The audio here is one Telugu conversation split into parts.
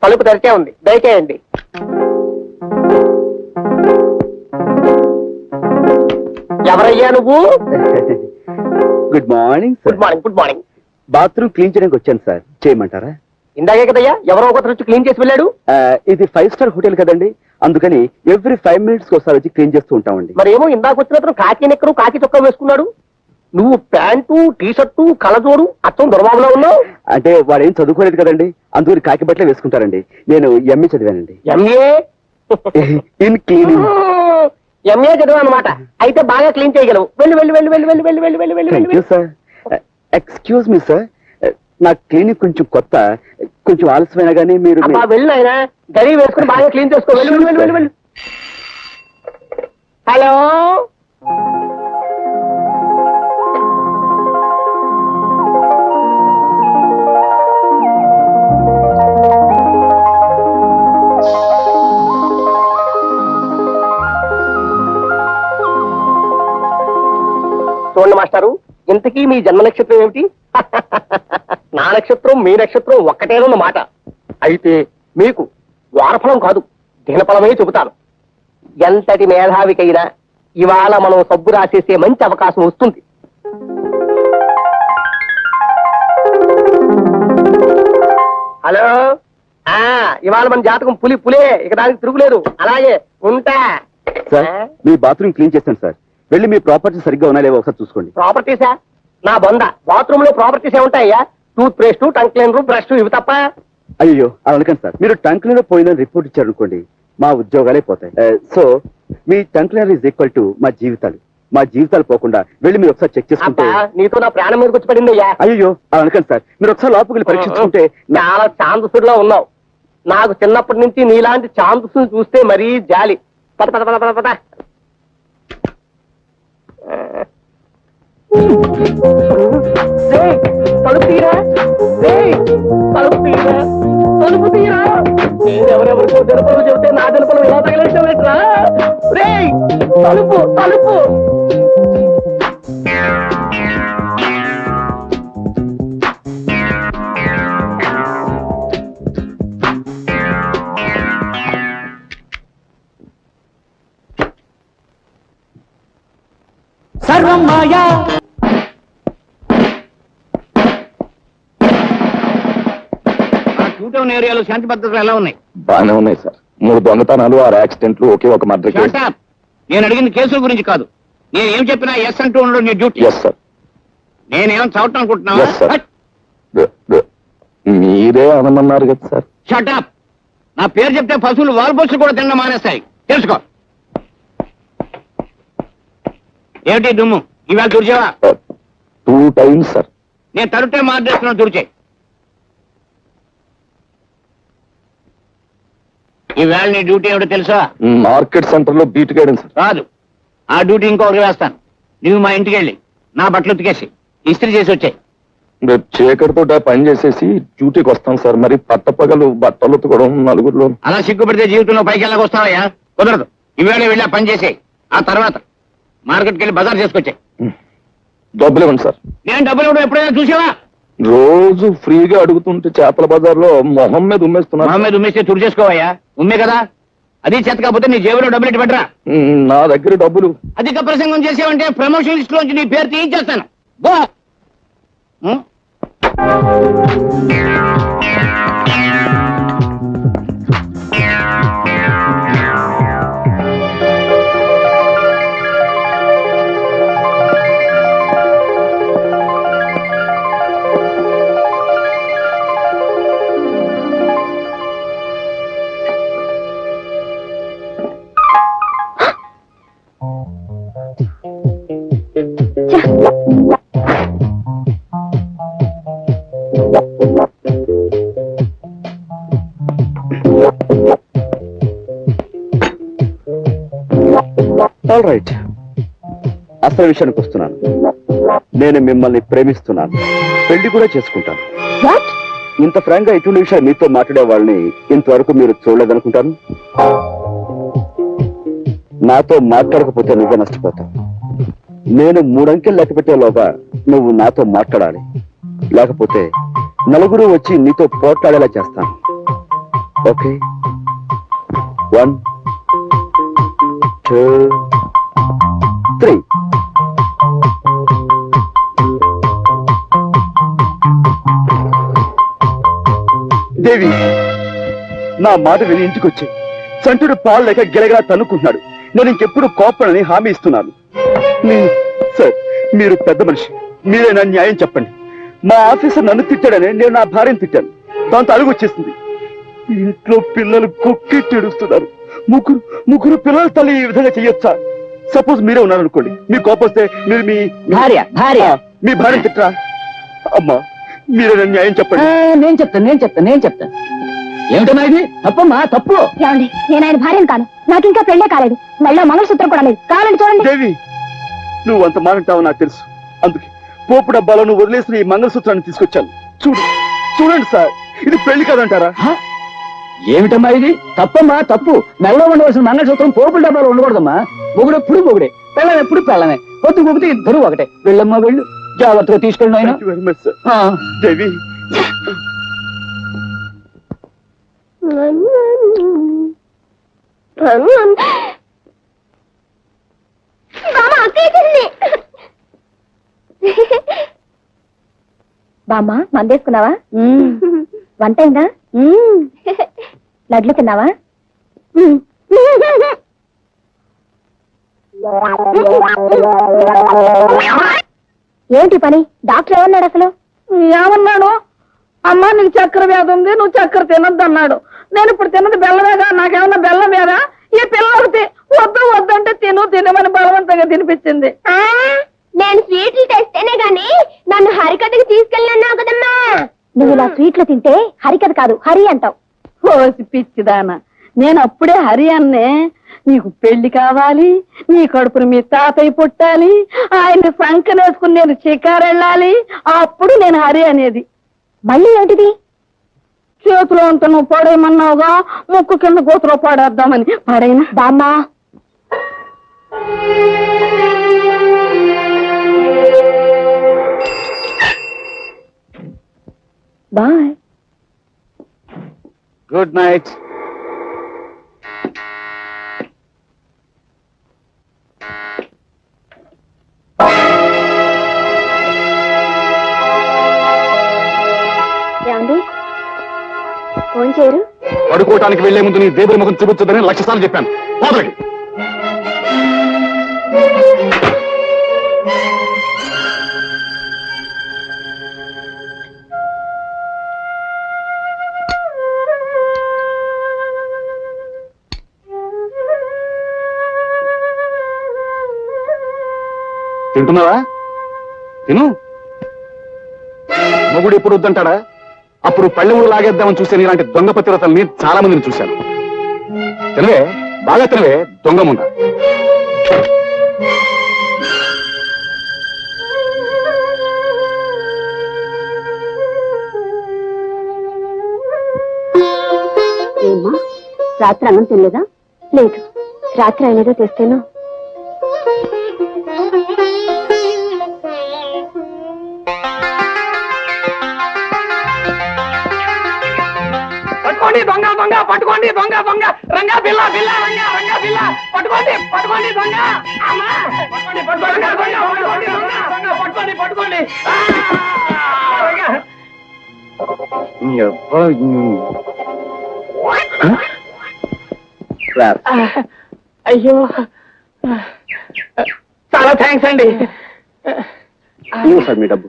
తలుపు తెరిచే ఉంది, దయచేయండి. ఎవరయ్యా నువ్వు? Good morning. Good morning. Good morning. Bathroom clean చేయడానికి వచ్చాను సార్, చేయమంటారా? ఇందాకే కదయ్యా ఎవరో ఒకరు వచ్చి క్లీన్ చేసి వెళ్ళాడు. ఇది 5 స్టార్ హోటల్ కదండి, అందుకని ఎవ్రీ 5 minutes ఒకసారి వచ్చి క్లీన్ చేస్తూ ఉంటామండి. మరేమో ఇందాక వచ్చిన కాకి నెక్కరు కాకి చొక్కా వేసుకున్నాడు, నువ్వు ప్యాంటు టీ షర్టు కలజోడు అచ్చం దొరబాబులో ఉన్నావు. అంటే వాడు ఏం చదువుకోలేదు కదండి, అందుకని కాకి బట్టలే వేసుకుంటారండి. నేను ఎంఏ చదివానండి. MA in cleaning. ఎంఏ చదివా అనమాట. అయితే బాగా క్లీన్ చేయగలవు. వెళ్ళి వెళ్ళి వెళ్ళి వెళ్ళి వెళ్ళి వెళ్ళి వెళ్ళి వెళ్ళి వెళ్ళి వెళ్ళి. సార్ ఎక్స్క్యూజ్ మీ సార్, నా క్లినిక్ కొంచెం కొత్త, కొంచెం ఆలస్యమైనా కానీ మీరు వెళ్ళి ఆయన గడి వేసుకుని బాగా క్లీన్ చేసుకో. వెళ్ళి వెళ్ళి వెళ్ళి వెళ్ళి. హలో, చూడండి మాస్టారు, ఇంతకీ మీ జన్మ నక్షత్రం ఏమిటి? నా నక్షత్రం మీ నక్షత్రం ఒక్కటేనన్న మాట. అయితే మీకు వారఫలం కాదు దినఫలమే చెబుతాను. ఎంతటి మేధావికైనా ఇవాళ మనం సబ్బు రాసేసే మంచి అవకాశం వస్తుంది. హలో, ఇవాళ మన జాతకం పులే, ఇక దానికి తిరుగులేదు. అలాగే ఉంటా. సార్ మీ బాత్రూమ్ క్లీన్ చేస్తాను సార్, వెళ్ళి మీ ప్రాపర్టీ సరిగ్గా ఉన్నా లేవో ఒకసారి చూసుకోండి. ప్రాపర్టీసా? నా బొంద, బాత్రూమ్ లో ప్రాపర్టీస్ ఏముంటాయ్యా? Toothpaste, tongue cleaner, brush, ఇవి తప్ప. అయ్యో అలా అనకండి సార్, మీరు టంగ్ క్లీనర్ పోయిందని రిపోర్ట్ ఇచ్చారనుకోండి, మా ఉద్యోగాలే పోతాయి. So me tongue cleaner is equal to మా జీవితాలు పోకుండా వెళ్ళి మీరు ఒకసారి చెక్ చేసుకుంటే. నీతో నా ప్రాణం మీదకి వచ్చి పడిందయ్యా. అయ్యో అలా అనకండి సార్, మీరు ఒకసారి లోపలికి వెళ్ళి పరీక్షించుకుంటే. చాలా ఛాందసుడిలో ఉన్నావు. నాకు చిన్నప్పటి నుంచి నీలాంటి ఛాందసుని చూస్తే మరీ జాలి. పద పద పద పద పద. తలుపు తీరా, తలుపు తీరా, తలుపు తీరా. నేనెవరెవరికో జనపలు చెబితే నా జనపలు ఎలా తగిలించా? తలుపు తలుపు. సర్వం మాయా. టూటౌన్ ఏరియాలో శాంతి భద్రతలు ఎలా ఉన్నాయి? బాగానే ఉన్నాయి సార్. 3 దొంగతనాలు, 6 యాక్సిడెంట్లు, ఒకే ఒక మర్డర్ కేసు. నేను అడిగిన కేసుల గురించి కాదు. నేను ఏం చెప్పినా ఎస్ అంటూ ఉండడం నీ డ్యూటీ. Yes sir. నేనేం చదవటం అనుకుంటున్నావా? మీరే అనమన్నారు కదా సార్. షటప్. నా పేరు చెప్తే పశువులు వాల్బోసులు కూడా తినడం మానేస్తాయి, తెలుసుకో. ఏమిటి దుమ్ము? ఇవాళ తుడిచావా? 2 times సార్. నేను తరుటే మార్చేస్తున్నాను, తుడిచే. ఈవేళ నీ డ్యూటీ ఏమిటో తెలుసా? మార్కెట్ సెంటర్ లో బీట్ గైడెన్స్ రాదు. ఆ డ్యూటీ ఇంకొకటి వేస్తాను. నువ్వు మా ఇంటికి వెళ్ళి నా బట్టలు ఉతికేసి ఇస్త్రీ చేసి వచ్చాయి. చీకటితో పని చేసేసి డ్యూటీకి వస్తాం సార్. మరి పట్టపగలు బట్టలు ఉతకడం నలుగురిలో. అలా సిగ్గుపడితే జీవితంలో పైకి వెళ్ళకొస్తావయ్యా? కుదరదు. ఈవేళ వెళ్ళి ఆ పని చేసేయి. ఆ తర్వాత మార్కెట్కి వెళ్ళి బజార్ చేసుకొచ్చాయి. డబ్బులు ఇవ్వండి సార్. నేను డబ్బులు ఇవ్వడం ఎప్పుడైనా చూసావా? రోజు ఫ్రీగా అడుగుతుంటే చేపల బజార్లో మొహం మీద ఉమ్మేస్తున్నా. మొహం మీద ఉమ్మేస్తే తుడి చేసుకోవయ్యా. ఉమ్మే కదా, అది చేత కాకపోతే నీ జేబులో డబ్బులు ఇటు పెట్టరా. నా దగ్గర డబ్బులు. అధిక ప్రసంగం చేసావంటే ప్రమోషన్ లిస్ట్ లోంచి నీ పేరు తీయించేస్తాను. బో. అసలు విషయానికి వస్తున్నాను. నేను మిమ్మల్ని ప్రేమిస్తున్నాను, పెళ్లి కూడా చేసుకుంటాను. వాట్? ఇంత ఫ్రాంక్ గా ఇటువంటి విషయాలు మీతో మాట్లాడే వాళ్ళని ఇంతవరకు మీరు చూడలేదనుకుంటాను. నాతో మాట్లాడకపోతే నువ్వే నష్టపోతావు. నేను 3 అంకెలు లెక్క పెట్టేలోగా నువ్వు నాతో మాట్లాడాలి, లేకపోతే నలుగురు వచ్చి నీతో పోట్లాడేలా చేస్తాను. ఓకే? 1 2 3. దేవి, నా మాట విని ఇంటికి వచ్చాయి. సంటుడు పాలు లేక గిలగలా తన్నుకుంటున్నాడు. నేను ఇంకెప్పుడు కోపడని హామీ ఇస్తున్నాను. సార్, మీరు పెద్ద మనిషి, మీరే నా న్యాయం చెప్పండి. మా ఆఫీసర్ నన్ను తిట్టాడని నేను నా భార్యను తిట్టాను. దాంతో అలుగు వచ్చేసింది. ఇంట్లో పిల్లలు కొక్కి తెడుస్తున్నారు. ముగ్గురు పిల్లల తల్లి ఈ విధంగా చెయ్యొచ్చా? సపోజ్ మీరే ఉన్నారనుకోండి, మీ కోపం వస్తే మీరు మీ భార్య మీ భార్య తిట్టరా? అమ్మా, మీరే నా న్యాయం చెప్పండి. నేను చెప్తాను. ఏమిటమ్మా ఇది? తప్పమ్మా, తప్పు. ఏమండి, నేను ఆయన భార్యను కాను. నాకు ఇంకా పెళ్ళే కాలేదు. మళ్ళీ మంగళసూత్రం కూడా లేదు. కావాలండి చూడండి. దేవి, నువ్వు అంత మానంటావు నాకు తెలుసు. అందుకే పోపు డబ్బాలో నువ్వు వదిలేసిన ఈ మంగళసూత్రాన్ని తీసుకొచ్చాను. చూడండి సార్, ఇది పెళ్లి కాదంటారా? ఏమిటమ్మా ఇది? తప్పమ్మా, తప్పు. మెల్లో ఉండవలసిన మంగళసూత్రం పోపుల డబ్బాలో ఉండకూడదమ్మా. మొగుడెప్పుడు మొగుడే, పెళ్ళం ఎప్పుడు పెళ్ళమే. పొద్దు పొగితే ఇద్దరు ఒకటే. వెళ్ళమ్మా, వెళ్ళు. జాగ్రత్తగా తీసుకెళ్ళి ఆయన. Thank you very much, sir. దేవి, బామ్మ, మందేసుకున్నావా? వంట అయిందా? లడ్లు తిన్నావా? ఏంటి పని? డాక్టర్ ఏమన్నాడు అసలు? ఏమన్నాడు? అమ్మా, నీకు చక్కెర వ్యాధి ఉంది, నువ్వు చక్కెర తినద్దు అన్నాడు. నేను ఇప్పుడు తిన్నది బెల్లమేగా, నాకేమన్నా బెల్లం వేరా? ఈ పిల్లలకి వద్దంటే తినమని బలవంతంగా తినిపించింది. నేను స్వీట్లు తెస్తేనే గాని నన్ను హరికథకి తీసుకెళ్ళన్నావు కదమ్మా. నువ్వు ఇలా స్వీట్లు తింటే హరికథ కాదు, హరి అంటావు. ఓసి పిచ్చిదానా, నేను అప్పుడే హరి అన్నే. నీకు పెళ్లి కావాలి, నీ కడుపున మీ తాతయ్య పుట్టాలి, ఆయన సంకనేసుకుని నేను షికారు వెళ్ళాలి, అప్పుడు నేను హరి అనేది. మళ్ళీ ఏంటిది? చేతిలో ఉంట నువ్వు పడేయమన్నావుగా, ముక్కు కింద గోతులో పడేద్దామని. పడైనా బామ్మా, బాయ్. Good night. ఏమండి, ఫోన్ చేయరు? పడుకోవటానికి వెళ్లే ముందు నీ దేవుడి ముఖం చూపించదని 1,00,000 సార్లు చెప్పాను. పోదలకి. తింటున్నావా? తిను. మొగుడు ఎప్పుడు వద్దంటాడా? అప్పుడు పళ్ళెముడు లాగేద్దామని చూసే ఇలాంటి దొంగ పతివ్రతల్ని చాలా మందిని చూశాను. తినవే, బాగా తినవే, దొంగ ముండ. ఏమ్మా, రాత్రి అన్నం తినలేదా? లేదు, రాత్రి అయినదో తెస్తేను. పట్టుకోండి దొంగ దొంగ, పట్టుకోండి దొంగ దొంగ, రంగా బిల్ల బిల్ల, రంగా బిల్ల, పట్టుకోండి దొంగ. అమ్మా, పట్టుకోండి పట్టుకోండి. అయ్యో, చాలా థ్యాంక్స్ అండి. సార్, మీ డబ్బు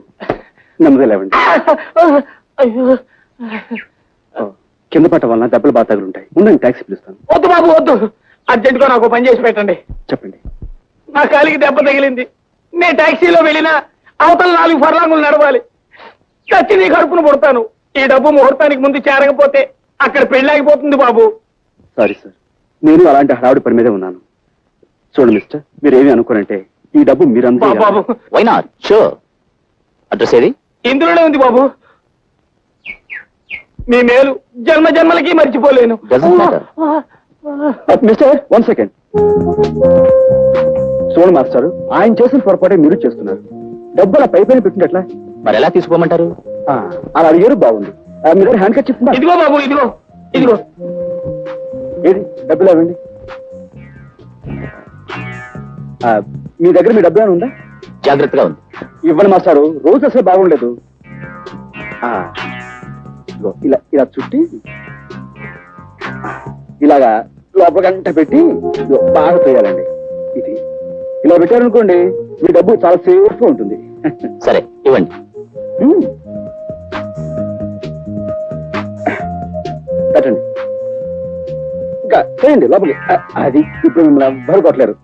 నెమ్మది లేవండి. అయ్యో, కింద పట్ట వలన దెబ్బలు బాగా తగులుంటాయి. ఉండండి, ట్యాక్సీ పిలుస్తాను. వద్దు బాబు, వద్దు. అర్జెంట్ గా నాకు పని చేసి పెట్టండి. చెప్పండి. నా కాలికి దెబ్బ తగిలింది. నేను టాక్సీలో వెళ్ళినా అవతల 4 ఫర్లాంగులు నడవాలి. చచ్చి నీ కడుపును పుడతాను. ఈ డబ్బు ముహూర్తానికి ముందు చేరకపోతే అక్కడ పెళ్ళాగిపోతుంది బాబు. సారీ సార్, నేను అలాంటి హడావుడి పని మీదే ఉన్నాను. చూడండి మిస్టర్, మీరు ఏమి అనుకోనంటే ఈ డబ్బు మీరు బాబు వై నాట్ షూర్. అడ్రస్ ఏది? ఇందులోనే ఉంది బాబు. మీ మేలు జన్మ జన్మలకి మర్చిపోలేను. Doesn't matter. Mister 1 second. చూడండి మాస్టర్, ఆయన చేసిన పొరపాటే మీరు చేస్తున్నారు. డబ్బు అలా పైపైన పెట్టినట్లా మరి ఎలా తీసుకోమంటారు? అలా అడిగారు, బాగుంది. మీ దగ్గర హ్యాండ్ కట్ చెప్తున్నా. ఇదిగో బాబు, ఇదిగో ఇదిగో. ఏది డబ్బులు అవండి. మీ దగ్గర మీ డబ్బు ఏమైనా ఉందా? జాగ్రత్తగా ఉంది. ఇవ్వండి మాస్టారు, రోజు అసలు బాగుండలేదు. ఇదిగో ఇలా ఇలా చుట్టి ఇలాగా లోపల గంట పెట్టి ఇదిగో బాగా తోయాలండి. ఇది ఇలా పెట్టారనుకోండి, మీ డబ్బు చాలా సేఫ్ గా ఉంటుంది. సరే ఇవ్వండి. కట్టండి, ఇంకా చేయండి లోపలి. అది ఇప్పుడు మిమ్మల్ని ఎవ్వరు కొట్టలేరు.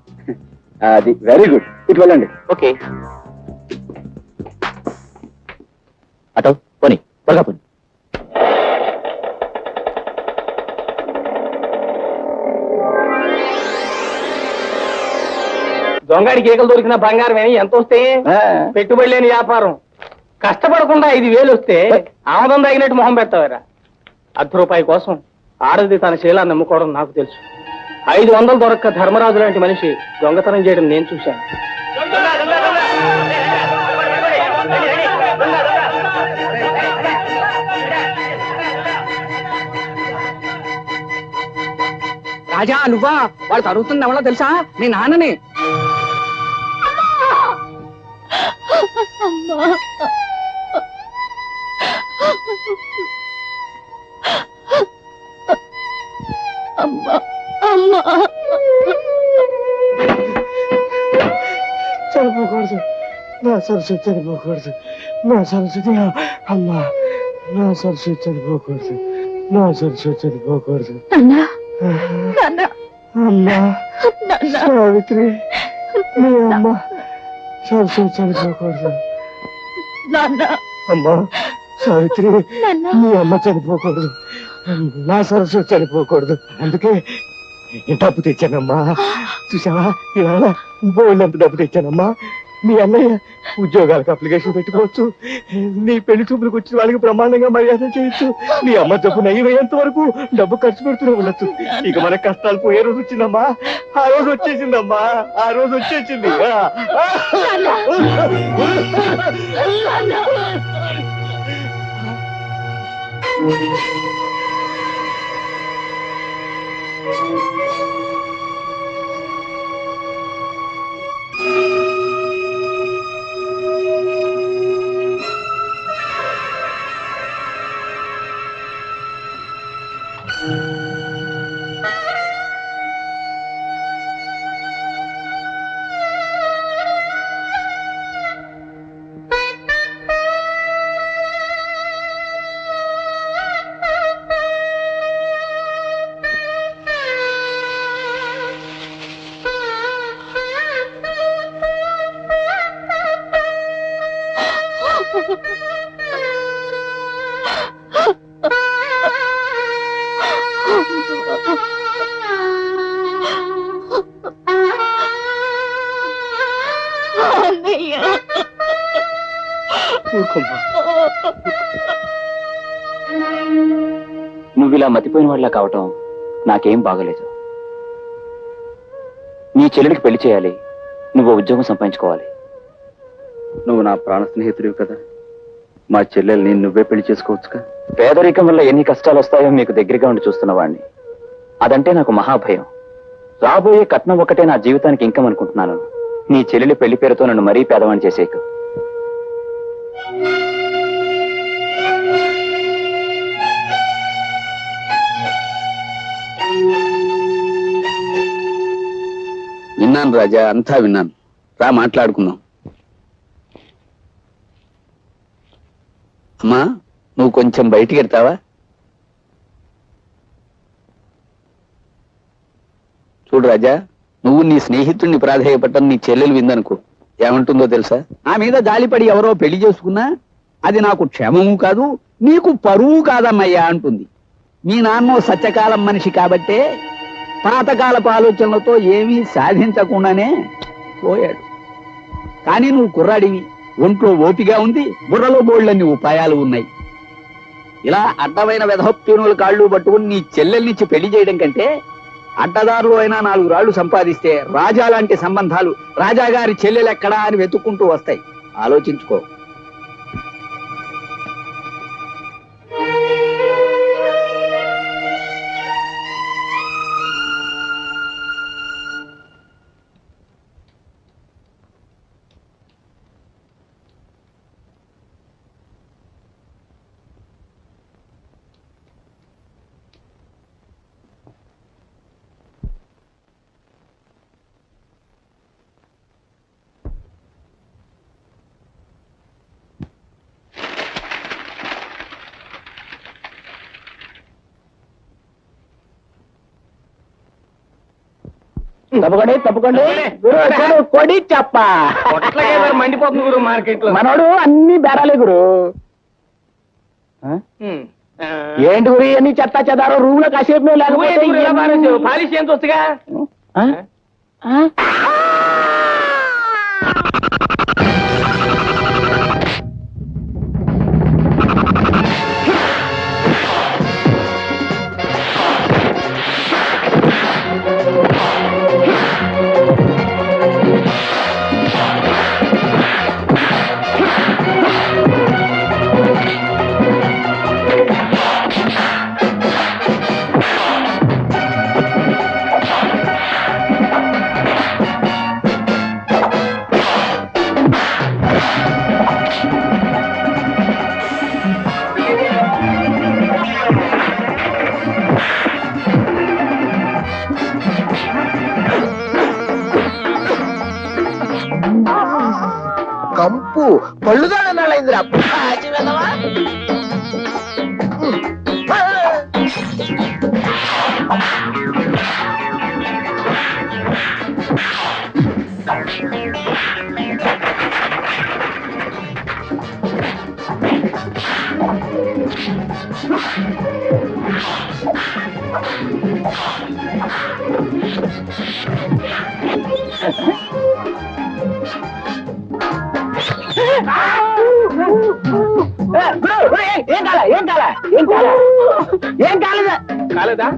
అది వెరీ గుడ్. ఇటు వెళ్ళండి. ఓకే. అటో పోనీ, త్వరగా పోనీ. దొంగడికి ఏకలు దొరికిన బంగారం ఎంత వస్తే పెట్టుబడి లేని వ్యాపారం. కష్టపడకుండా 5,000 వస్తే ఆమదం తగినట్టు మొహం పెడతావారా? ₹10 కోసం ఆడది తన శీలాన్ని నమ్ముకోవడం నాకు తెలుసు. 500 దొరక్క ధర్మరాజు లాంటి మనిషి దొంగతనం చేయడం నేను చూశాను. రాజా నువ్వా? వాడు తరుగుతుంది ఎవరో తెలుసా? నీ నాన్నని. చనిపోకూడదు, నా సరస్వతి చనిపోకూడదు, నా సరస్వతి అమ్మా, నా సరస్వతి చనిపోకూడదు, నా సరస్వతి చనిపోకూడదు. అమ్మా సావిత్రి, మీ అమ్మ సరస్వతి చనిపోకూడదు. అమ్మా సావిత్రి, మీ అమ్మ చనిపోకూడదు, నా సరస్వతి చనిపోకూడదు. అందుకే డబ్బు తెచ్చానమ్మా. చూసావా, ఇవాళ బోళ్ళంత డబ్బు తెచ్చానమ్మా. మీ అన్నయ్య ఉద్యోగాలకు అప్లికేషన్ పెట్టుకోవచ్చు, నీ పెళ్లి చూపులకు వచ్చిన వాళ్ళకి ప్రమాణంగా మర్యాద చేయొచ్చు. నీ అమ్మ జబ్బు నయ్యమయ్యేంత వరకు డబ్బు ఖర్చు పెడుతూనే ఉండొచ్చు. ఇక మన కష్టాలు పోయే రోజు వచ్చిందమ్మా. ఆ రోజు వచ్చేసిందమ్మా, ఆ రోజు వచ్చేసింది. నువ్వు ఇలా మతిపోయిన వాళ్ళ కావటం నాకేం బాగలేదు. నీ చెల్లెలికి పెళ్లి చేయాలి, నువ్వు ఉద్యోగం సంపాదించుకోవాలి. నువ్వు నా ప్రాణ స్నేహితుడివి కదా, మా చెల్లెల్ని నువ్వే పెళ్లి చేసుకోవచ్చుగా. పేదరికం వల్ల ఎన్ని కష్టాలు వస్తాయో మీకు దగ్గరగా ఉండి చూస్తున్న వాడిని. అదంటే నాకు మహాభయం. రాబోయే కట్నం ఒక్కటే నా జీవితానికి ఇంకం అనుకుంటున్నాను. నీ చెల్లెలి పెళ్లి పేరుతో నన్ను మరీ పేదవాణ్ణి చేసేకు. విన్నాను రాజా, అంతా విన్నాను. రా మాట్లాడుకుందాం. అమ్మా, నువ్వు కొంచెం బయటికి వెళ్తావా? చూడు రాజా, నువ్వు నీ స్నేహితుడిని ప్రాధేయపడ్డం నీ చెల్లెలు విందనుకో, ఏమంటుందో తెలుసా? నా మీద జాలిపడి ఎవరో పెళ్లి చేసుకున్నా అది నాకు క్షేమము కాదు, నీకు పరువు కాదమ్మయ్యా అంటుంది. మీ నాన్నో సత్యకాలం మనిషి కాబట్టే పాతకాలపు ఆలోచనలతో ఏమీ సాధించకుండానే పోయాడు. కానీ నువ్వు కుర్రాడివి, ఒంట్లో ఓపిగా ఉంది, బుర్రలో బోళ్ళన్ని ఉపాయాలు ఉన్నాయి. ఇలా అడ్డమైన వెధోప్తీనుల కాళ్ళు పట్టుకుని నీ చెల్లెల్నిచ్చి పెళ్లి చేయడం కంటే అడ్డదారులు అయినా 4 రాళ్లు సంపాదిస్తే రాజా లాంటి సంబంధాలు రాజాగారి చెల్లెలెక్కడా అని వెతుక్కుంటూ వస్తాయి. ఆలోచించుకో. తప్పకండి గురు, చూడు, కొడి చెప్ప మండిపోతుంది గురు మార్కెట్ లో. మనోడు అన్ని బేరాలే గురు. ఏంటి గురి అన్ని చెత్త చెదారో రూమ్ లో కాసేపు మేము లేకపోతే పాలిష్ ఎంత వస్తుగా. కంపు పళ్ళుదాడన్నాళ్ళైందిరా. ఏం కాలేదా? కాలేదా?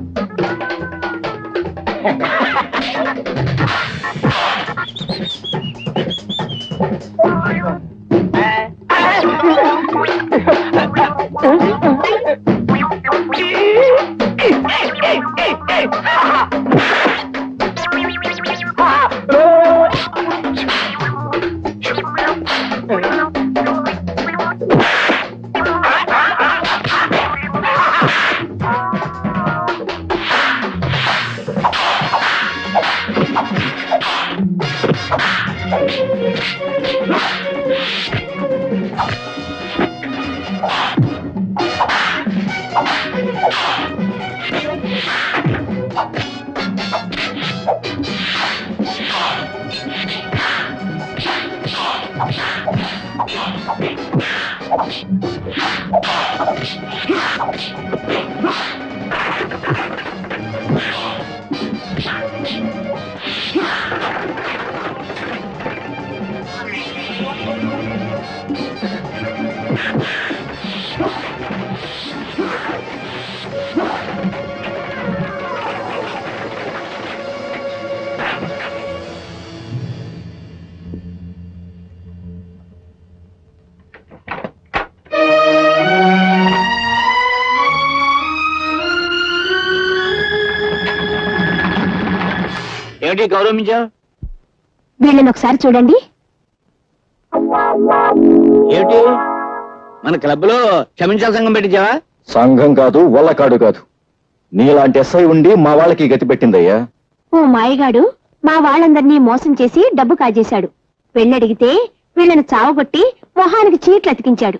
ఏమిటి గౌరవించావు? వీళ్ళని ఒకసారి చూడండి. ఏమిటి మన క్లబ్ లో క్షమించాల సంఘం పెట్టించావా? సంఘం కాదు, వల్లకాడు కాదు. నీలాంటి ఎస్ఐ ఉండి మా వాళ్ళకి గతి పెట్టిందయ్యా. ఓ మాయగాడు మా వాళ్ళందరినీ మోసం చేసి డబ్బు కాజేశాడు. పెళ్ళడిగితే వీళ్ళని చావగొట్టి మొహానికి చీట్లు అతికించాడు.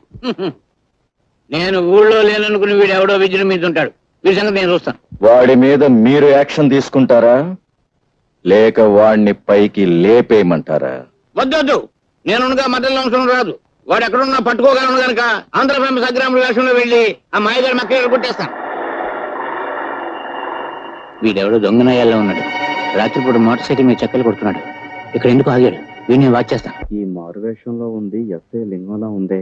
నేను ఊళ్ళో లేననుకుని వీడు ఎవడో విజృంభించుంటాడు. వీడి సంగతి నేను చూస్తాను. వాడి మీద మీరు యాక్షన్ తీసుకుంటారా లేక వాడిని పైకి లేపేయమంటారా? వద్దొద్దు, నేనుగా మధ్యలో అంశం రాదు. వాడు ఎక్కడున్నా పట్టుకోగలను గనక ఆంధ్ర ఫేమస్ అగ్రాముల వేషంలో వెళ్ళి ఆ మాయగారి మక్కలు కొట్టేస్తాను. వీడెవడో దొంగనాయాల్లో ఉన్నాడు. రాత్రిపూట మోటార్ సైకిల్ మీద చెక్కలు కొడుతున్నాడు. ఇక్కడ ఎందుకు ఆగాడు? వీడిని వాచ్ చేస్తాను. ఈ మారువేషంలో ఉంది ఎస్ఐ లింగంలా ఉందే.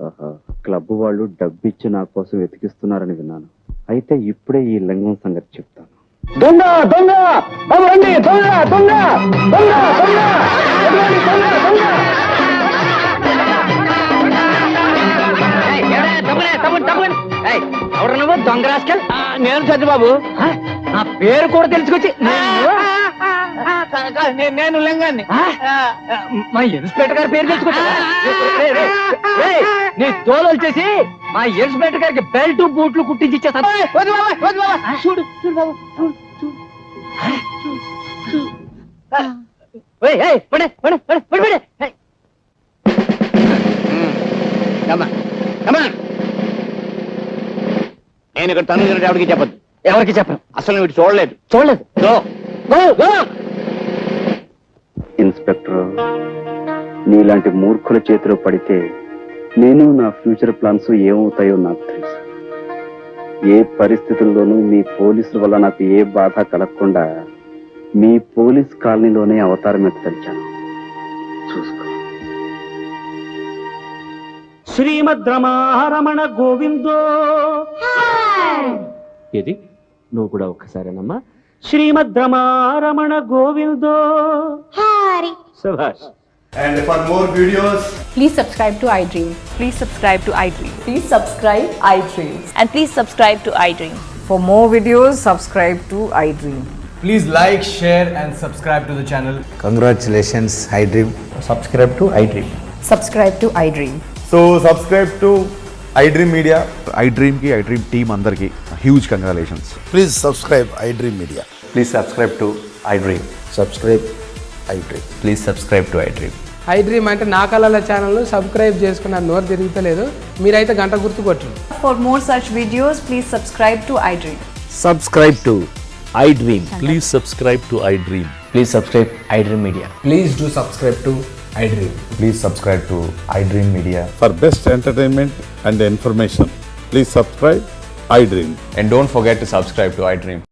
ఆహా, క్లబ్ వాళ్ళు డబ్బిచ్చి నా కోసం వెతికిస్తున్నారని విన్నాను. అయితే ఇప్పుడే ఈ లింగం సంగతి చెప్తాను. దొంగ దొంగ బాబు రండి, దొంగ దొంగ దొంగ దొంగ ఎటువంటి దొంగ దొంగ. ఎవరు నువ్వు దొంగ రాస్కల్? నేను సత్యబాబు. నా పేరు కూడా తెలుసుకొచ్చి నేను లింగాన్ని మా ఇన్స్పెక్టర్ గారి పేరు తెలుసుకొచ్చా. నీ తోలు వచ్చేసి మా ఇన్స్పెక్టర్ గారికి బెల్ట్ బూట్లు కుట్టించి ఇచ్చేస్తాను. చూడు చూడు బాబు చూడు చూడు. నేను ఇక్కడ తను ఎవరికి చెప్పదు. ఎవరికి చెప్పను. అసలు వీడు చూడలేదు. చూడలేదు. ఇన్స్పెక్టర్, నీలాంటి మూర్ఖుల చేతిలో పడితే నేను నా ఫ్యూచర్ ప్లాన్స్ ఏమవుతాయో నాకు తెలుసు. ఏ పరిస్థితుల్లోనూ మీ పోలీసుల వల్ల నాకు ఏ బాధ కలగకుండా మీ పోలీస్ కాలనీలోనే అవతారం ఎత్తలిచాను. చూసుకో. శ్రీమద్ రమారమణ గోవిందో. ఏది నువ్వు కూడా ఒక్కసారేనమ్మా. శ్రీమద్ రమారమణ గోవిందో. శభాష్. And for more videos, Please subscribe to iDream. Please subscribe to iDream. Please subscribe iDream. And please subscribe to iDream. For more videos, subscribe to iDream. please like, share and subscribe to the channel. Congratulations, iDream. Subscribe to iDream. Subscribe to iDream. So subscribe to iDream Media. iDream ki iDream team andarki huge congratulations. Please subscribe iDream Media. Please subscribe to iDream. Subscribe iDream. Please subscribe to iDream. iDream అంటే నా కళల ఛానల్ సబ్స్క్రైబ్ చేసుకున్న నోరు తిరుగుతలేదు. మీరైతే గంట గుర్తు కొట్టండి. For more such videos, please subscribe to iDream. Subscribe to iDream. Please subscribe to iDream. Please subscribe iDream Media. Please do subscribe to iDream. Please subscribe to iDream Media. For best entertainment and information, please subscribe iDream. And don't forget to subscribe to iDream.